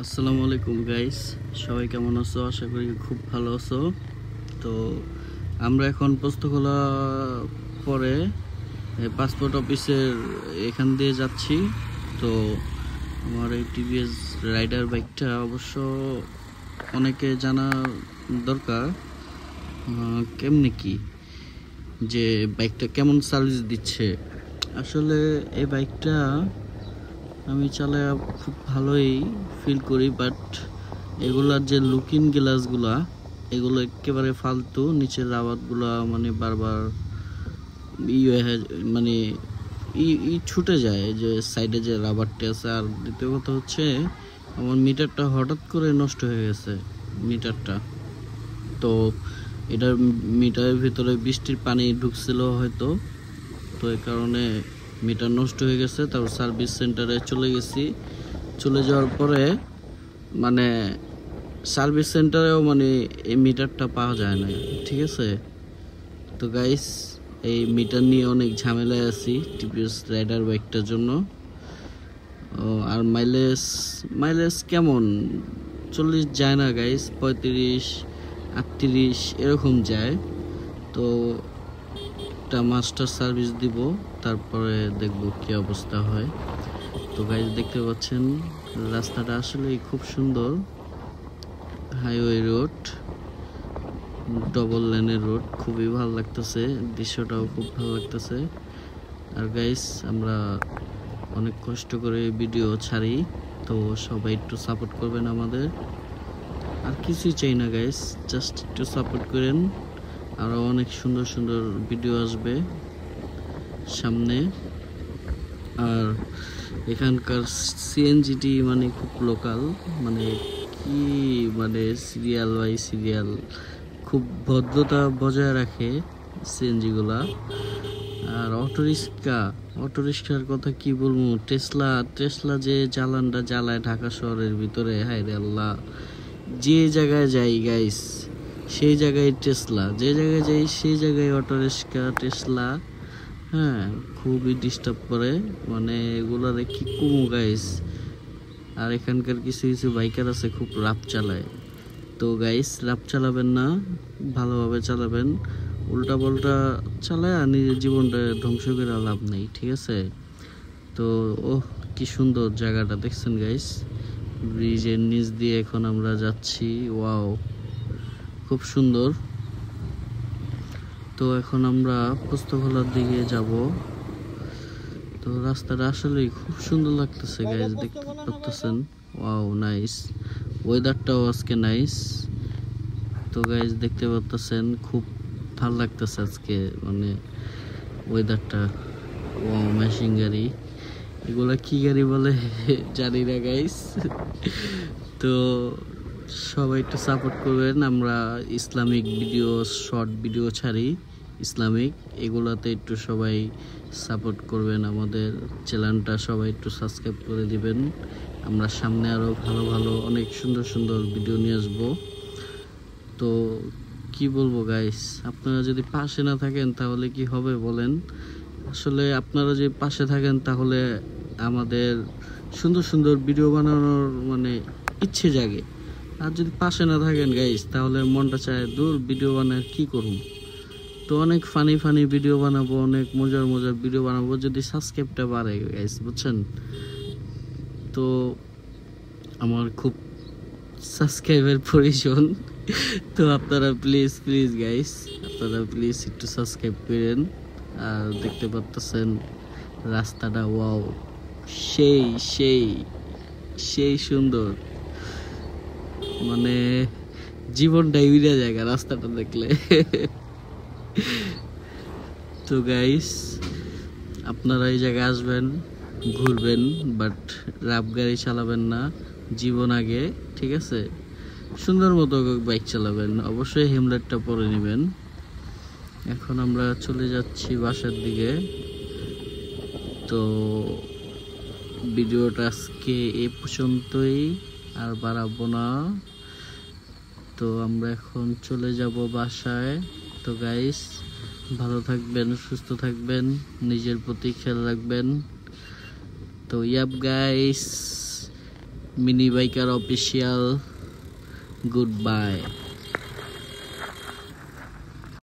আসসালামু আলাইকুম গাইস, সবাই কেমন আছো? আশা করি খুব ভালো আছো। তো আমরা এখন পোস্তখোলা পরে পাসপোর্ট অফিসের এখান দিয়ে যাচ্ছি। তো আমার এই টিভিএস রাইডার বাইকটা অবশ্য অনেকে জানা দরকার, কেমনে কি যে বাইকটা কেমন সার্ভিস দিচ্ছে। আসলে এই বাইকটা আমি চালায় খুব ভালোই ফিল করি, বাট এগুলার যে লুকিং গ্লাসগুলা এগুলো একেবারে ফালতু। নিচের রাবারগুলা মানে বারবার মানে ছুটে যায়, যে সাইডে যে রাবারটা আছে। আর দ্বিতীয় কথা হচ্ছে, আমার মিটারটা হঠাৎ করে নষ্ট হয়ে গেছে মিটারটা। তো এটার মিটারের ভিতরে বৃষ্টির পানি ঢুকছিল হয়তো, তো এই কারণে মিটার নষ্ট হয়ে গেছে। তারপর সার্ভিস সেন্টারে চলে গেছি। চলে যাওয়ার পরে মানে সার্ভিস সেন্টারেও মানে এই মিটারটা পাওয়া যায় না, ঠিক আছে। তো গাইস, এই মিটার নিয়ে অনেক ঝামেলায় আছি টিভিএস রাইডার বাইকটার জন্য। আর মাইলেজ মাইলেজ কেমন 40 যায় না গাইস, 35-38 এরকম যায়। তো একটা মাস্টার সার্ভিস দিব, তারপরে দেখব কি অবস্থা হয়। তো গাইস, দেখতে পাচ্ছেন রাস্তাটা আসলেই খুব সুন্দর। হাইওয়ে রোড, ডবল লেনের রোড, খুবই ভালো লাগতেছে, দৃশ্যটাও খুব ভালো লাগতেছে। আর গাইস, আমরা অনেক কষ্ট করে ভিডিও ছাড়ি, তো সবাই একটু সাপোর্ট করবেন আমাদের। আর কিছুই চাই না গাইস, জাস্ট একটু সাপোর্ট করেন। আরও অনেক সুন্দর সুন্দর ভিডিও আসবে সামনে। আর এখানকার সিএনজিটি মানে খুব লোকাল, মানে কি মানে সিরিয়াল বাই সিরিয়াল, খুব ভদ্রতা বজায় রাখে সিএনজিগুলা। আর অটোরিক্সার কথা কি বলবো, টেসলা যে চালানটা জ্বালায় ঢাকা শহরের ভিতরে, হায় রে আল্লাহ। যে জায়গায় যাই গাইস, সেই জায়গায় টেসলা, যে জায়গায় যাই সেই জায়গায় অটোরিক্সা টেসলা। হ্যাঁ, খুবই ডিস্টার্ব করে, মানে এগুলারে কি কমু গাইস। আর এখানকার কিছু কিছু বাইকার আছে খুব রাফ চালায়। তো গাইস, রাফ চালাবেন না, ভালোভাবে চালাবেন। উল্টা পাল্টা চালায় আর নিজের জীবনটা ধ্বংস করে লাভ নেই, ঠিক আছে। তো কি সুন্দর জায়গাটা দেখছেন গাইস, ব্রিজের নিচ দিয়ে এখন আমরা যাচ্ছি। ওয়াও, খুব সুন্দর। তো এখন আমরা পোস্তখোলার দিকে যাব। তো রাস্তাটা আসলে খুব সুন্দর লাগতেছে গাইস, দেখতে পাচ্ছেন। Wow, nice. ওয়েদারটাও আজকে নাইস। তো গাইস, দেখতে পাচ্ছেন খুব ভালো লাগতেছে আজকে, মানে ওয়েদারটা। ওয়াও, মেশিন গাড়ি, এগুলা কি গাড়ি বলে জানি না গাইস। তো সবাই একটু সাপোর্ট করবেন। আমরা ইসলামিক ভিডিও, শর্ট ভিডিও ছাড়ি ইসলামিক, এগুলাতে একটু সবাই সাপোর্ট করবেন। আমাদের চ্যানেলটা সবাই একটু সাবস্ক্রাইব করে দিবেন। আমরা সামনে আরও ভালো ভালো অনেক সুন্দর সুন্দর ভিডিও নিয়ে আসবো। তো কি বলবো গাইস, আপনারা যদি পাশে না থাকেন তাহলে কি হবে বলেন। আসলে আপনারা যে পাশে থাকেন তাহলে আমাদের সুন্দর সুন্দর ভিডিও বানানোর মানে ইচ্ছে জাগে। আর যদি পাশে না থাকেন গাইস, তাহলে মনটা চায় দূর, ভিডিও বানায় কি করুন। তো অনেক ফানি ফানি ভিডিও বানাবো, অনেক মজার মজার ভিডিও বানাবো, যদি সাবস্ক্রাইবটা বাড়ে গাইস, বুঝছেন। তো আমার খুব সাবস্ক্রাইবের প্রয়োজন। তো আপনারা প্লিজ প্লিজ গাইস, আপনারা প্লিজ একটু সাবস্ক্রাইব করেন। আর দেখতে পাচ্ছেন রাস্তাটা, ওয়াও, সেই সেই সেই সুন্দর, মানে জীবনটাই উড়ে জায়গা রাস্তাটা দেখলে। তো গাইস, আপনারা এই জায়গায় আসবেন, ঘুরবেন, বাট রাফ গাড়ি চালাবেন না, জীবন আগে, ঠিক আছে। সুন্দর মতো বাইক চালাবেন, অবশ্যই হেলমেটটা পরে নেবেন। এখন আমরা চলে যাচ্ছি বাসার দিকে। তো ভিডিওটা আজকে এ পর্যন্তই, আর বাড়াবো না। তো আমরা এখন চলে যাব বাসায়। তো গাইস, ভালো থাকবেন, সুস্থ থাকবেন, নিজের প্রতি খেয়াল রাখবেন। তো yup guys, Mini Biker Official, good by.